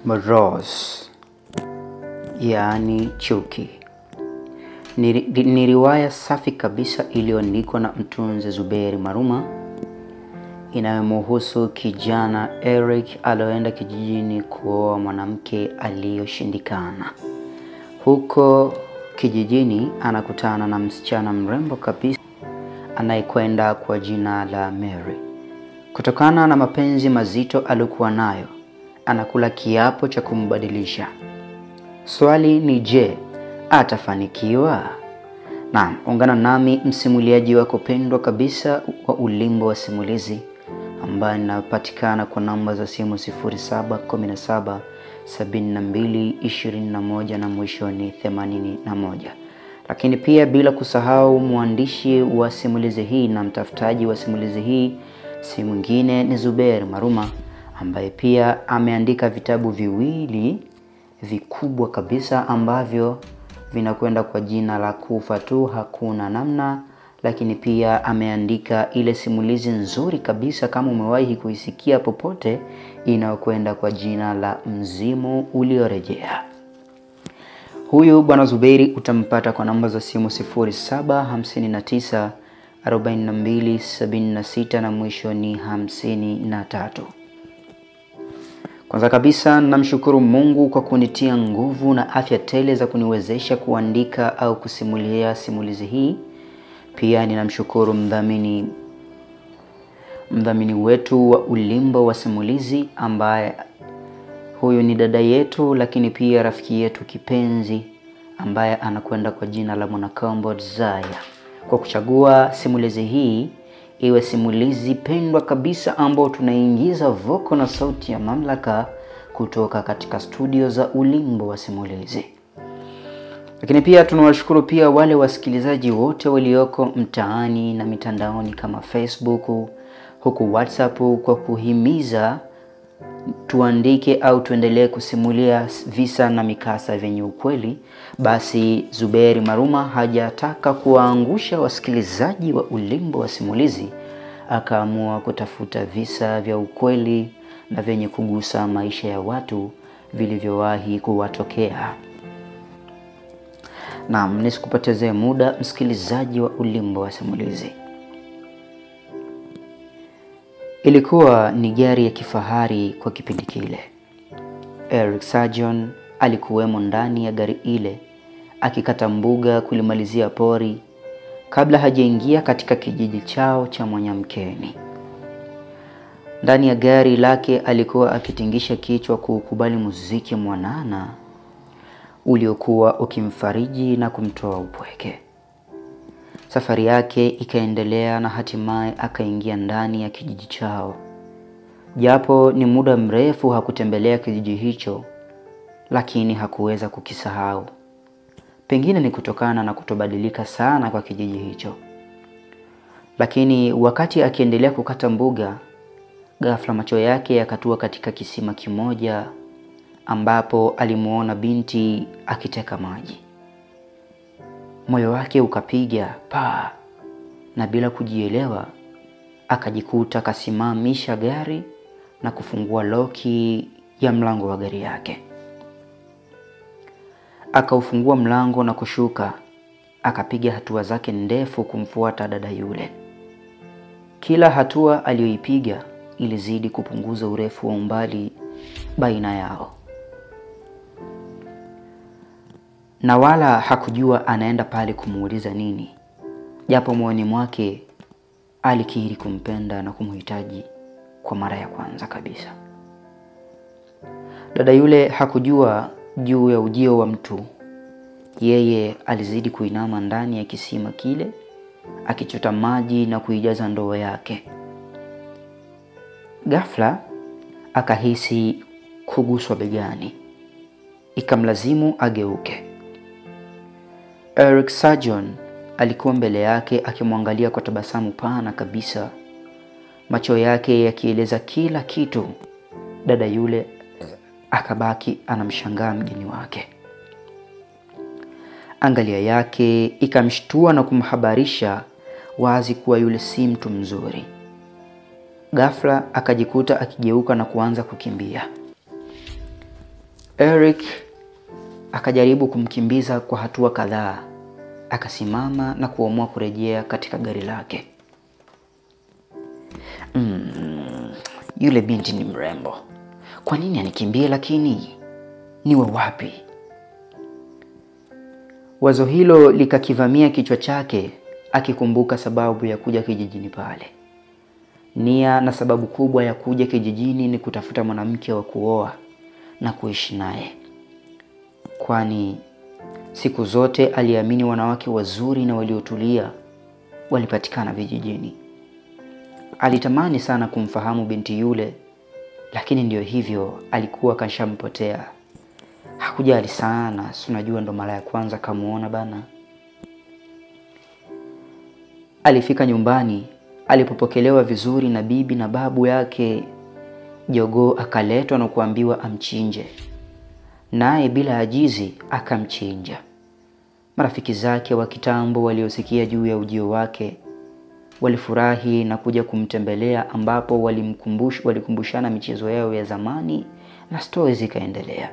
Morose, yaani chuki, ni riwaya safi kabisa iliyoandikwa na mtunzi Zuberi Maruma inayomhusu kijana Eric alioenda kijijini kuoa mwanamke aliyoshindikana. Huko kijijini anakutana na msichana mrembo kabisa anayekwenda kwa jina la Mary. Kutokana na mapenzi mazito alikuwa nayo, anakula kiapo cha kumbadilisha. Swali ni je, atafanikiwa? Naam, ungana nami msimuliaji wako pendwa kabisa wa Ulimbo wa Simulizi, ambaye inapatikana kwa namba za simu 0717 72 21 na mwisho ni 81. Lakini pia bila kusahau mwandishi wa simulizi hii na mtafutaji wa simulizi hii si mwingine ni Zuberi Maruma, ambaye pia ameandika vitabu viwili vikubwa kabisa ambavyo vinakwenda kwa jina la Kufa tu Hakuna Namna. Lakini pia ameandika ile simulizi nzuri kabisa kama umewahi kuisikia popote, inayokwenda kwa jina la Mzimu Uliorejea. Huyu bwana Zuberi utampata kwa namba za simu 0759 42 76 na mwisho ni 53. Kwanza kabisa namshukuru Mungu kwa kunitia nguvu na afya tele za kuniwezesha kuandika au kusimulia simulizi hii. Pia ninamshukuru mdhamini wetu wa Ulimbo wa Simulizi, ambaye huyu ni dada yetu lakini pia rafiki yetu kipenzi ambaye anakwenda kwa jina la Mwanakombo Zaya, kwa kuchagua simulizi hii iwe simulizi pendwa kabisa ambao tunaingiza voko na sauti ya mamlaka kutoka katika studio za Ulimbo wa Simulizi. Lakini pia tunawashukuru pia wale wasikilizaji wote walioko mtaani na mitandaoni kama Facebook, huku WhatsApp, kwa kuhimiza tuandike au tuendelee kusimulia visa na mikasa vyenye ukweli. Basi Zuberi Maruma hajataka kuwaangusha wasikilizaji wa Ulimbo wa Simulizi, akaamua kutafuta visa vya ukweli na vyenye kugusa maisha ya watu vilivyowahi kuwatokea. Naam, nisikupotezee muda msikilizaji wa Ulimbo wa Simulizi. Ilikuwa ni gari ya kifahari kwa kipindi kile. Eric Sajon alikuwemo ndani ya gari ile akikata mbuga kulimalizia pori kabla hajaingia katika kijiji chao cha Mwanyamkeni. Ndani ya gari lake alikuwa akitingisha kichwa kukubali muziki mwanana uliokuwa ukimfariji na kumtoa upweke. Safari yake ikaendelea na hatimaye akaingia ndani ya kijiji chao. Japo ni muda mrefu hakutembelea kijiji hicho, lakini hakuweza kukisahau. Pengine ni kutokana na kutobadilika sana kwa kijiji hicho. Lakini wakati akiendelea kukata mbuga, ghafla macho yake yakatua katika kisima kimoja ambapo alimuona binti akiteka maji. Moyo wake ukapiga pa, na bila kujielewa akajikuta kasimamisha gari na kufungua loki ya mlango wa gari yake. Akaufungua mlango na kushuka, akapiga hatua zake ndefu kumfuata dada yule. Kila hatua aliyoipiga ilizidi kupunguza urefu wa umbali baina yao, na wala hakujua anaenda pale kumuuliza nini, japo moyoni mwake alikiri kumpenda na kumhitaji kwa mara ya kwanza kabisa. Dada yule hakujua juu ya ujio wa mtu. Yeye alizidi kuinama ndani ya kisima kile akichota maji na kuijaza ndoo yake. Ghafla akahisi kuguswa begani, ikamlazimu ageuke. Eric Sajon alikuwa mbele yake akimwangalia kwa tabasamu pana kabisa, macho yake yakieleza kila kitu. Dada yule akabaki anamshangaa mgeni wake. Angalia yake ikamshtua na kumhabarisha wazi kuwa yule si mtu mzuri. Ghafla akajikuta akigeuka na kuanza kukimbia. Eric akajaribu kumkimbiza kwa hatua kadhaa, akasimama na kuamua kurejea katika gari lake. Yule binti ni mrembo. Kwa nini anikimbie lakini? Niwe wapi? Wazo hilo likakivamia kichwa chake, akikumbuka sababu ya kuja kijijini pale. Nia na sababu kubwa ya kuja kijijini ni kutafuta mwanamke wa kuoa na kuishi naye. Kwani siku zote aliamini wanawake wazuri na waliotulia walipatikana vijijini. Alitamani sana kumfahamu binti yule, lakini ndio hivyo, alikuwa kashampotea. Hakujali sana, si unajua ndo mara ya kwanza kamuona bana. Alifika nyumbani, alipopokelewa vizuri na bibi na babu yake. Jogoo akaletwa na kuambiwa amchinje, naye bila ajizi akamchinja. Marafiki zake wa kitambo waliosikia juu ya ujio wake walifurahi na kuja kumtembelea, ambapo walikumbushana michezo yao ya zamani na stories zikaendelea.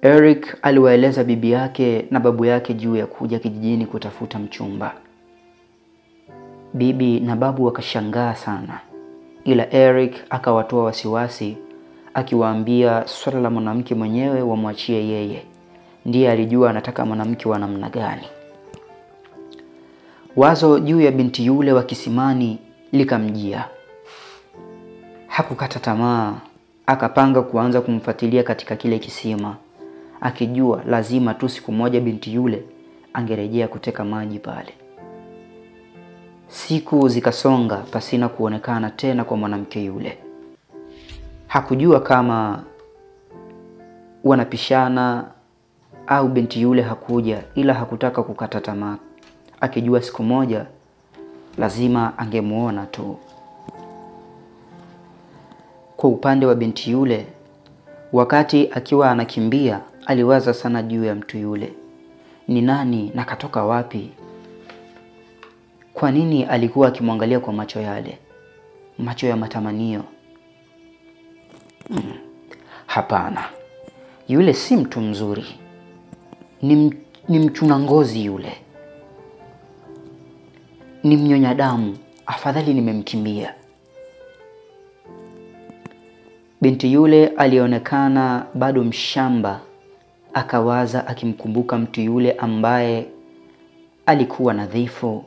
Eric aliwaeleza bibi yake na babu yake juu ya kuja kijijini kutafuta mchumba. Bibi na babu wakashangaa sana, ila Eric akawatoa wasiwasi, akiwaambia swala la mwanamke mwenyewe wamwachie yeye. Ndiye alijua anataka mwanamke wa namna gani. Wazo juu ya binti yule wa kisimani likamjia. Hakukata tamaa, akapanga kuanza kumfuatilia katika kile kisima, akijua lazima tu siku moja binti yule angerejea kuteka maji pale. Siku zikasonga pasina kuonekana tena kwa mwanamke yule. Hakujua kama wanapishana au binti yule hakuja, ila hakutaka kukata tamaa, akijua siku moja lazima angemuona tu. Kwa upande wa binti yule, wakati akiwa anakimbia, aliwaza sana juu ya mtu yule. Ni nani na katoka wapi? Kwa nini alikuwa akimwangalia kwa macho yale? Macho ya matamanio. Hapana. Yule si mtu mzuri. Ni mchuna ngozi yule. Ni mnyonya damu. Afadhali nimemkimbia. Binti yule alionekana bado mshamba. Akawaza akimkumbuka mtu yule ambaye alikuwa nadhifu.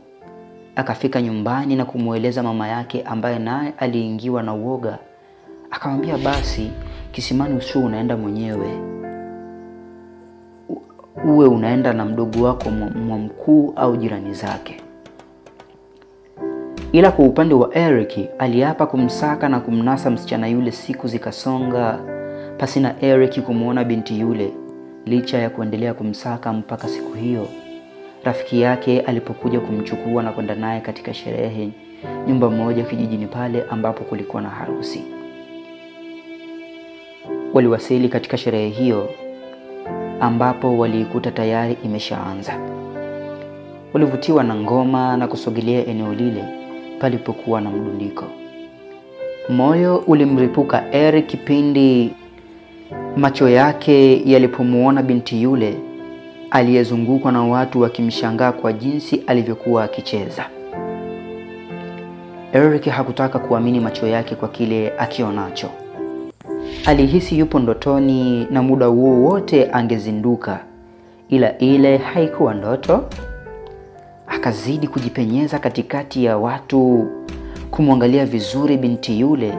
Akafika nyumbani na kumueleza mama yake, ambaye naye aliingiwa na uoga. Akamwambia basi kisimani usiwe unaenda mwenyewe, uwe unaenda na mdogo wako mkuu au jirani zake. Ila kwa upande wa Eric, aliapa kumsaka na kumnasa msichana yule. Siku zikasonga pasina Eric kumuona binti yule, licha ya kuendelea kumsaka mpaka siku hiyo rafiki yake alipokuja kumchukua na kwenda naye katika sherehe nyumba moja kijijini pale ambapo kulikuwa na harusi. Waliwasili katika sherehe hiyo ambapo waliikuta tayari imeshaanza. Walivutiwa na ngoma na kusogelea eneo lile palipokuwa na mdundiko. Moyo ulimripuka Eric kipindi macho yake yalipomuona binti yule aliyezungukwa na watu wakimshangaa kwa jinsi alivyokuwa akicheza. Eric hakutaka kuamini macho yake kwa kile akionacho. Alihisi yupo ndotoni na muda huo wote angezinduka, ila ile haikuwa ndoto. Akazidi kujipenyeza katikati ya watu kumwangalia vizuri binti yule.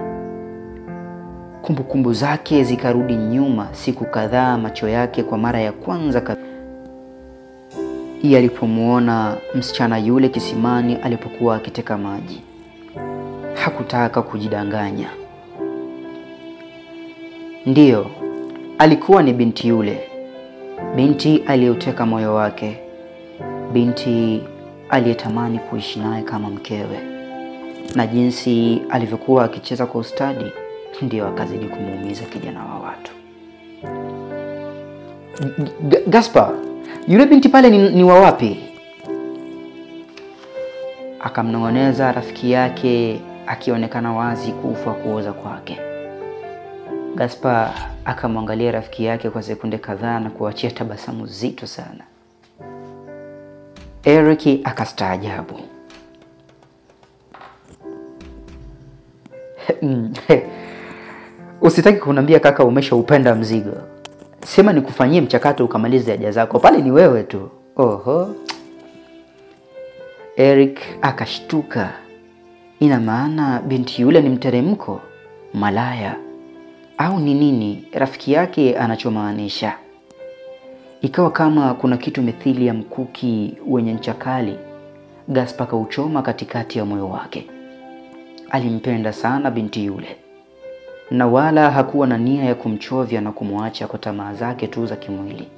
Kumbukumbu zake zikarudi nyuma siku kadhaa, macho yake kwa mara ya kwanza alipomuona msichana yule kisimani alipokuwa akiteka maji. Hakutaka kujidanganya. Ndiyo, alikuwa ni binti yule. Binti aliyoteka moyo wake. Binti aliyetamani kuishi naye kama mkewe. Na jinsi alivyokuwa akicheza kwa ustadi, ndiyo akazidi kumuumiza kijana wa watu. Gaspar, yule binti pale ni wa wapi? Akamnong'oneza rafiki yake, akionekana wazi kufa kuoza kwake. Gaspar akamwangalia rafiki yake kwa sekunde kadhaa na kuachia tabasamu zito sana. Eric akastaajabu. Usitaki kuniambia kaka umeshaupenda mzigo. Sema nikufanyie mchakato ukamalize haja zako. Pale ni wewe tu. Oho. Eric akashtuka. Ina maana binti yule ni mteremko, malaya au ni nini rafiki yake anachomaanisha? Ikawa kama kuna kitu mithili ya mkuki wenye ncha kali Gaspar kauchoma katikati ya moyo wake. Alimpenda sana binti yule na wala hakuwa na nia ya kumchovya na kumwacha kwa tamaa zake tu za kimwili.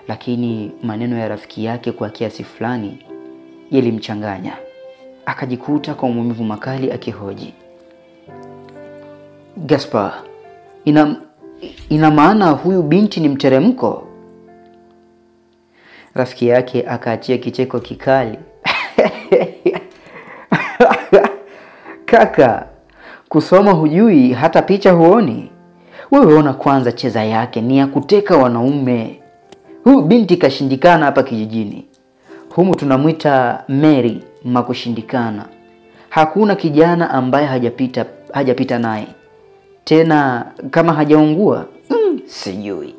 Lakini maneno ya rafiki yake kwa kiasi fulani yalimchanganya. Akajikuta kwa maumivu makali akihoji, Gaspar, ina maana huyu binti ni mteremko? Rafiki yake akaachia kicheko kikali. Kaka, kusoma hujui hata picha huoni? Wewe ona kwanza cheza yake ni ya kuteka wanaume. Huyu binti kashindikana hapa kijijini. Humu tunamuita Mary makushindikana. Hakuna kijana ambaye hajapita naye. Tena kama hajaungua, sijui.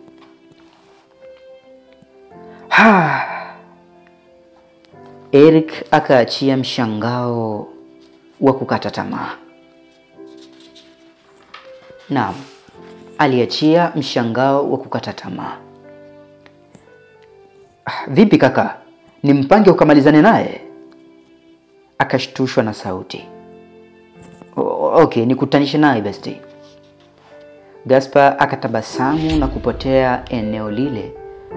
Eric akaachia mshangao wa kukata tamaa. Naam, aliachia mshangao wa kukata tamaa. Vipi kaka? Ni mpange ukamalizane naye? Akashtushwa na sauti. Okay, nikutanishe naye besti. Gaspar akatabasamu na kupotea eneo lile,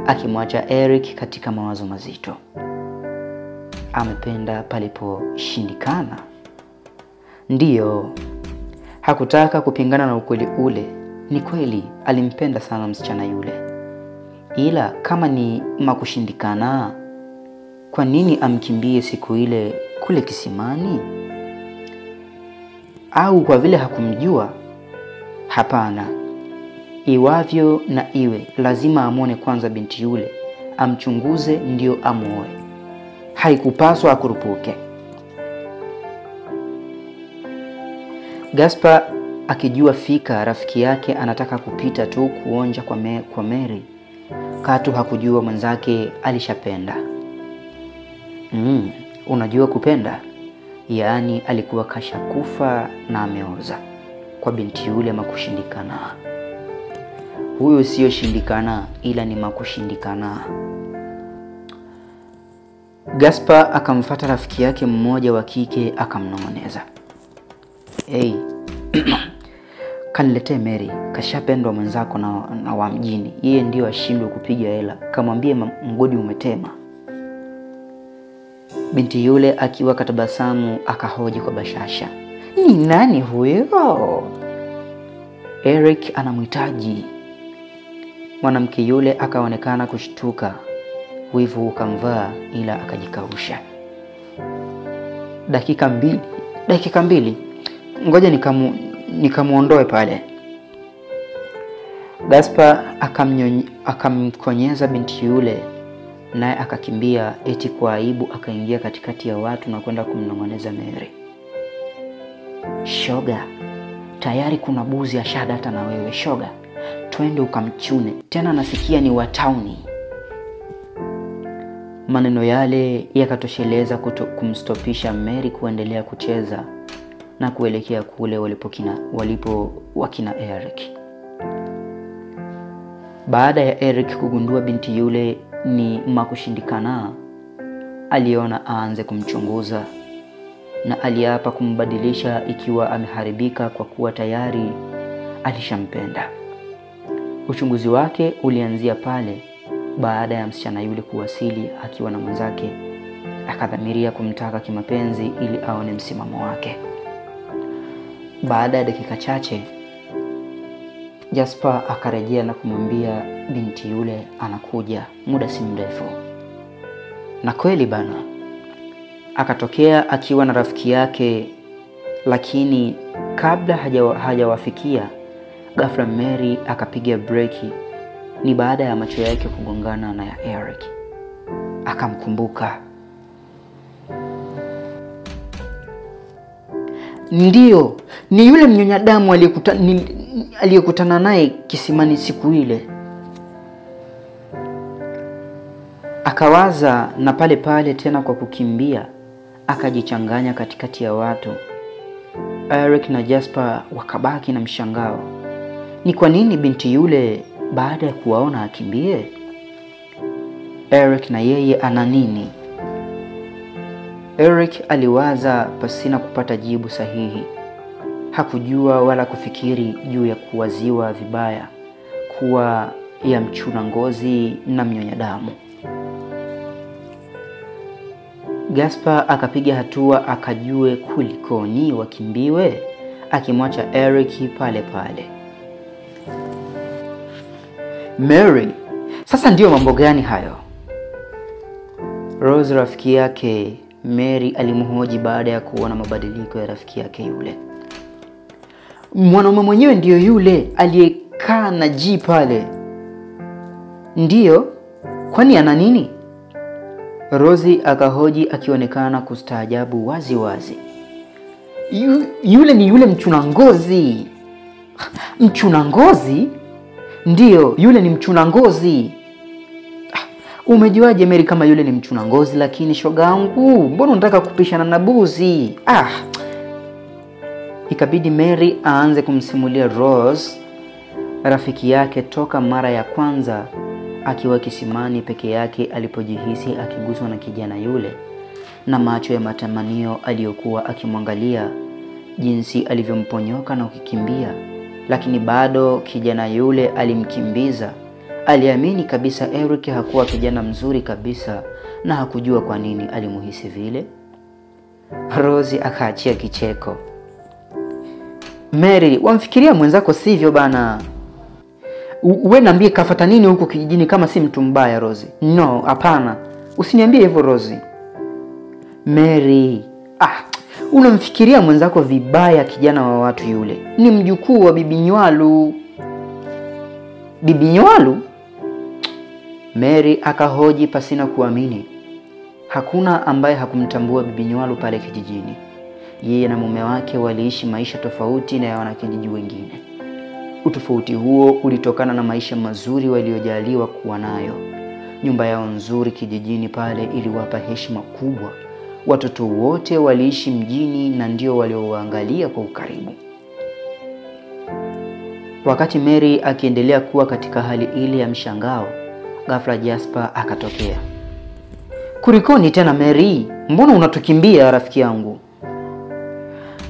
akimwacha Eric katika mawazo mazito. Amependa paliposhindikana. Ndiyo, hakutaka kupingana na ukweli ule. Ni kweli alimpenda sana msichana yule. Ila kama ni makushindikana, kwa nini amkimbie siku ile kule kisimani? Au kwa vile hakumjua? Hapana. Iwavyo na iwe, lazima amwone kwanza binti yule, amchunguze ndio amuoe. Haikupaswa akurupuke. Gaspar akijua fika rafiki yake anataka kupita tu kuonja kwa Mary, katu hakujua mwenzake alishapenda. Unajua kupenda? Yaani alikuwa kashakufa na ameoza kwa binti yule makushindikana. Huyo sio shindikana ila ni makushindikana. Gaspar akamfuata rafiki yake mmoja wa kike akamnong'oneza, hey, kaniletee Mary, kashapendwa mwenzako na wa mjini. Yeye ndio ashindwe kupiga hela, kamwambie mgodi umetema. Binti yule akiwa katabasamu akahoji kwa bashasha, ni nani huyo? Eric anamhitaji. Mwanamke yule akaonekana kushtuka, wivu ukamvaa ila akajikausha. Dakika mbili. Ngoja nikamuondoe pale. Gaspar akamkonyeza binti yule, naye akakimbia eti kwa aibu akaingia katikati ya watu na kwenda kumnong'oneza Mary. Shoga, tayari kuna buzi ya shadata na wewe shoga. Twende ukamchune, tena nasikia ni wa tauni. Maneno yale yakatosheleza kumstopisha Mary kuendelea kucheza na kuelekea kule walipo wakina Eric. Baada ya Eric kugundua binti yule ni makushindikana, aliona aanze kumchunguza na aliapa kumbadilisha ikiwa ameharibika kwa kuwa tayari alishampenda. Uchunguzi wake ulianzia pale baada ya msichana yule kuwasili akiwa na mwenzake. Akadhamiria kumtaka kimapenzi ili aone msimamo wake. Baada ya dakika chache, Gaspar akarejea na kumwambia binti yule anakuja muda si mrefu. Na kweli bana, akatokea akiwa na rafiki yake, lakini kabla hajawafikia Ghafla Mary akapiga breki. Ni baada ya macho yake kugongana na ya Eric. Akamkumbuka. Ndiyo, ni yule mnyonya damu aliyekutana naye kisimani siku ile. Akawaza, na pale pale tena kwa kukimbia akajichanganya katikati ya watu. Eric na Jasper wakabaki na mshangao. Ni kwa nini binti yule baada ya kuwaona akimbie? Eric na yeye ana nini? Eric aliwaza pasina kupata jibu sahihi. Hakujua wala kufikiri juu ya kuwaziwa vibaya kuwa ya mchuna ngozi na mnyonya damu. Jasper akapiga hatua akajue kulikoni wakimbiwe, akimwacha Eric pale pale. Mary, sasa ndiyo mambo gani hayo? Rose rafiki yake Mary alimhoji baada ya kuona mabadiliko ya rafiki yake yule. Mwanaume mwenyewe ndiyo yule aliyekaa na G pale. Ndiyo, kwani ana nini? Rosie akahoji akionekana kustaajabu wazi wazi. Yule ni yule mchuna ngozi. Mchuna ngozi? Ndiyo, yule ni mchuna ngozi. Umejuaje Mary kama yule ni mchuna ngozi? Lakini shoga yangu, mbona unataka kupishana na buzi? Ikabidi Mary aanze kumsimulia Rose rafiki yake toka mara ya kwanza akiwa kisimani peke yake alipojihisi akiguswa na kijana yule, na macho ya matamanio aliyokuwa akimwangalia, jinsi alivyomponyoka na kukimbia, lakini bado kijana yule alimkimbiza. Aliamini kabisa Eric hakuwa kijana mzuri kabisa na hakujua kwa nini alimuhisi vile. Rosie akaachia kicheko. Mary, wamfikiria mwenzako sivyo bana? Uwe niambie kafuata nini huko kijijini kama si mtu mbaya Rosie? No, hapana. Usiniambie hivyo Rosie. Mary, unamfikiria mwenzako vibaya kijana wa watu yule. Ni mjukuu wa Bibi Nywalu. Bibi Nywalu? Mary akahoji pasina kuamini. Hakuna ambaye hakumtambua Bibi Nywalu pale kijijini. Yeye na mume wake waliishi maisha tofauti na ya wanakijiji wengine. Utofauti huo ulitokana na maisha mazuri waliojaliwa kuwa nayo. Nyumba yao nzuri kijijini pale iliwapa heshima kubwa. Watoto wote waliishi mjini na ndio waliowaangalia kwa ukaribu. Wakati Mary akiendelea kuwa katika hali ile ya mshangao, ghafla Jasper akatokea. Kulikoni tena Mary? Mbona unatukimbia rafiki yangu?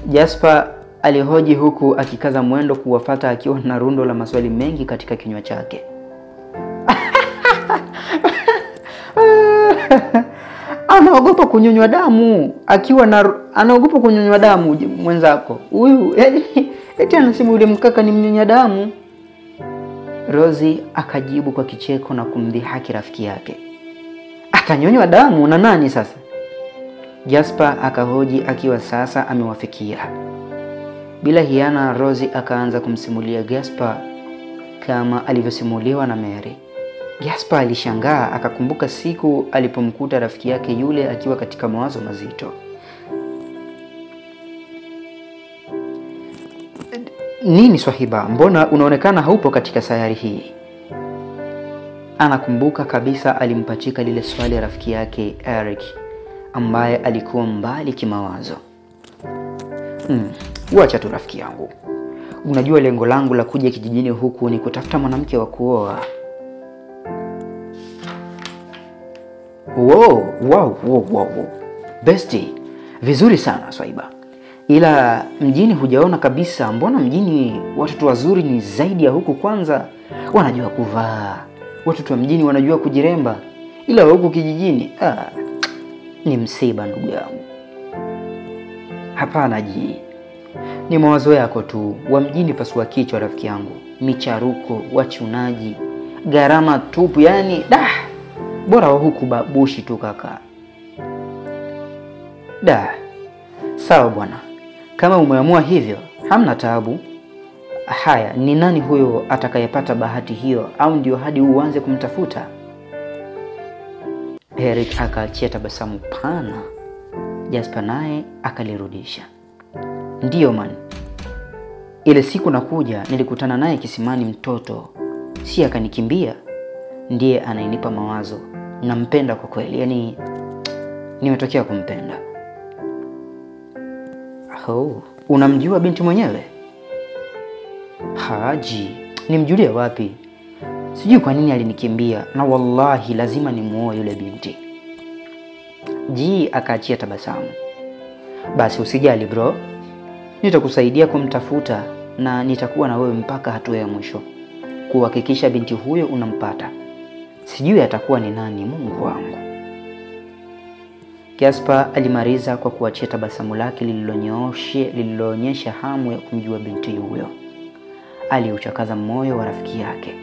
Jasper alihoji huku akikaza mwendo kuwafuata akiwa na rundo la maswali mengi katika kinywa chake. Anaogopa kunyonywa damu, anaogopa kunyonywa damu mwenzako. Huyu eti anasema yule mkaka ni mnyonya damu. Rosie akajibu kwa kicheko na kumdhihaki rafiki yake. Atanyonywa damu na nani sasa? Jasper akahoji akiwa sasa amewafikia. Bila hiana Rosie akaanza kumsimulia Jasper kama alivyosimuliwa na Mary. Jasper alishangaa, akakumbuka siku alipomkuta rafiki yake yule akiwa katika mawazo mazito. Nini swahiba, mbona unaonekana haupo katika sayari hii? Anakumbuka kabisa alimpachika lile swali ya rafiki yake Eric ambaye alikuwa mbali kimawazo. Wacha tu rafiki yangu. Unajua lengo langu la kuja kijijini huku ni kutafuta mwanamke wa kuoa. Wow. Bestie, vizuri sana swaiba. Ila mjini hujaona kabisa. Mbona mjini watoto wazuri ni zaidi ya huku? Kwanza wanajua kuvaa. Watoto wa mjini wanajua kujiremba. Ila huku kijijini ni msiba ndugu yangu. Hapana Ji. Ni mawazo yako tu. Wa mjini pasua kichwa rafiki yangu. Micharuko, wachunaji, gharama tupu, yani bora wa huku babushi tu kaka. Sawa bwana. Kama umeamua hivyo, hamna taabu. Haya, ni nani huyo atakayepata bahati hiyo, au ndio hadi uanze kumtafuta? Eric akaachia tabasamu pana. Jasper naye akalirudisha. Ndiyo man, ile siku nakuja nilikutana naye kisimani mtoto, si akanikimbia. Ndiye anainipa mawazo. Nampenda kwa kweli, yani nimetokea kumpenda. Oh, unamjua binti mwenyewe? Haji, nimjulie wapi? Sijui kwa nini alinikimbia, na wallahi lazima nimuoe yule binti. Ji akaachia tabasamu. Basi usijali bro, nitakusaidia kumtafuta na nitakuwa na wewe mpaka hatua ya mwisho kuhakikisha binti huyo unampata. Sijui atakuwa ni nani, Mungu wangu. Jasper alimaliza kwa kuachia tabasamu lake lililoonyesha hamu ya kumjua binti huyo. Aliuchakaza moyo wa rafiki yake.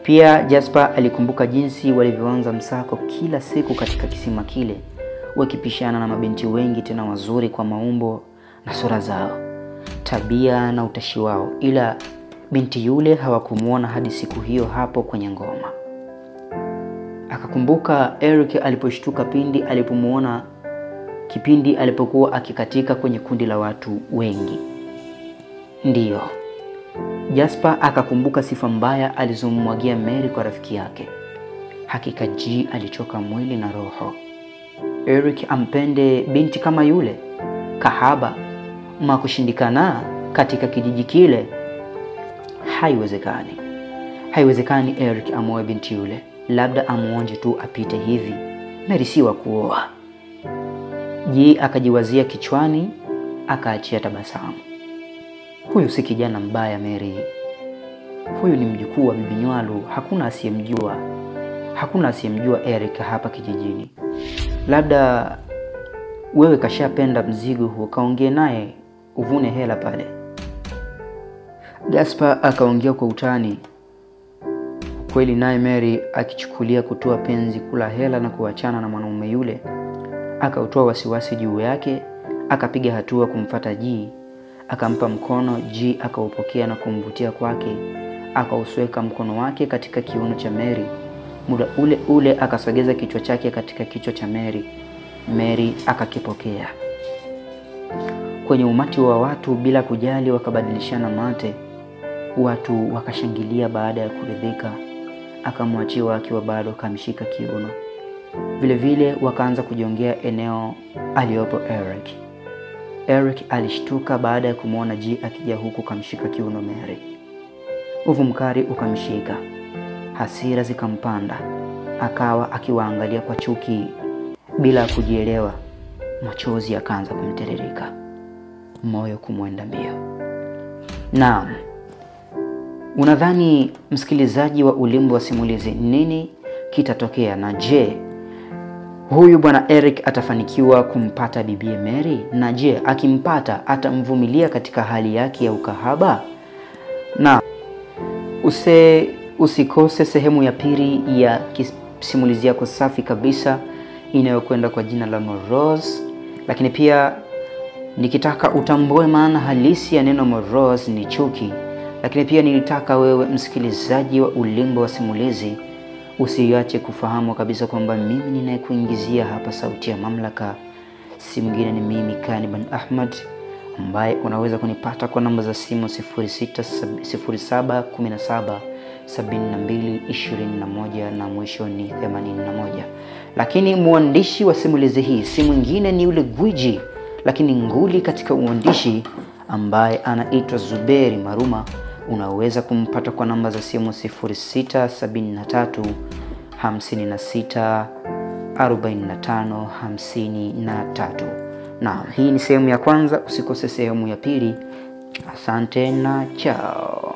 Pia Jasper alikumbuka jinsi walivyoanza msako kila siku katika kisima kile, wakipishana na mabinti wengi tena wazuri kwa maumbo na sura zao, tabia na utashi wao, ila binti yule hawakumuona hadi siku hiyo hapo kwenye ngoma. Akakumbuka Eric aliposhtuka kipindi alipokuwa akikatika kwenye kundi la watu wengi. Ndiyo, Jasper akakumbuka sifa mbaya alizomwagia Mary kwa rafiki yake. Hakika G alichoka mwili na roho. Eric ampende binti kama yule? Kahaba makushindikana katika kijiji kile? Haiwezekani. Haiwezekani Eric amoe binti yule. Labda amuonje tu apite hivi. Mary si wa kuoa. G akajiwazia kichwani, akaachia tabasamu. Huyu si kijana mbaya Mary. Huyu ni mjukuu wa Bibi Nywalu, hakuna asiyemjua Eric hapa kijijini. Labda wewe kashapenda mzigo huo, kaongee naye uvune hela pale. Jasper akaongea kwa utani. Kweli naye Mary akichukulia kutoa penzi kula hela na kuachana na mwanaume yule, akautoa wasiwasi juu yake, akapiga hatua kumfuata G. Akampa mkono G, akaupokea na kumvutia kwake, akausweka mkono wake katika kiuno cha Mary. Muda ule ule akasogeza kichwa chake katika kichwa cha Mary. Mary akakipokea. Kwenye umati wa watu bila kujali wakabadilishana mate. Watu wakashangilia baada ya kuridhika. Akamwachia akiwa bado kamshika kiuno. Vile vile wakaanza kujongea eneo aliopo Eric. Eric alishtuka baada ya kumuona G akija huku kamshika kiuno Mary. Uvumkari ukamshika. Hasira zikampanda. Akawa akiwaangalia kwa chuki bila kujielewa. Machozi yakaanza kumtiririka. Moyo kumwenda mbio. Naam. Unadhani msikilizaji wa Ulimbo wa Simulizi, nini kitatokea? Na je, huyu bwana Eric atafanikiwa kumpata bibi Mary? Na je, akimpata atamvumilia katika hali yake ya ukahaba? Na usikose sehemu ya pili ya simulizi yako safi kabisa inayokwenda kwa jina la Morose. Lakini pia nikitaka utambue maana halisi ya neno Morose ni chuki. Lakini pia nilitaka wewe msikilizaji wa Ulimbo wa Simulizi usiache kufahamu kabisa kwamba mimi ninayekuingizia hapa sauti ya mamlaka si mwingine, ni mimi Kaniban Ahmad, ambaye unaweza kunipata kwa namba za simu 0607177221 na mwisho ni 81. Lakini mwandishi wa simulizi hii si mwingine, ni yule gwiji lakini nguli katika uandishi ambaye anaitwa Zuberi Maruma. Unaweza kumpata kwa namba za simu 0673564553. Na hii ni sehemu ya kwanza, usikose sehemu ya pili. Asante na chao.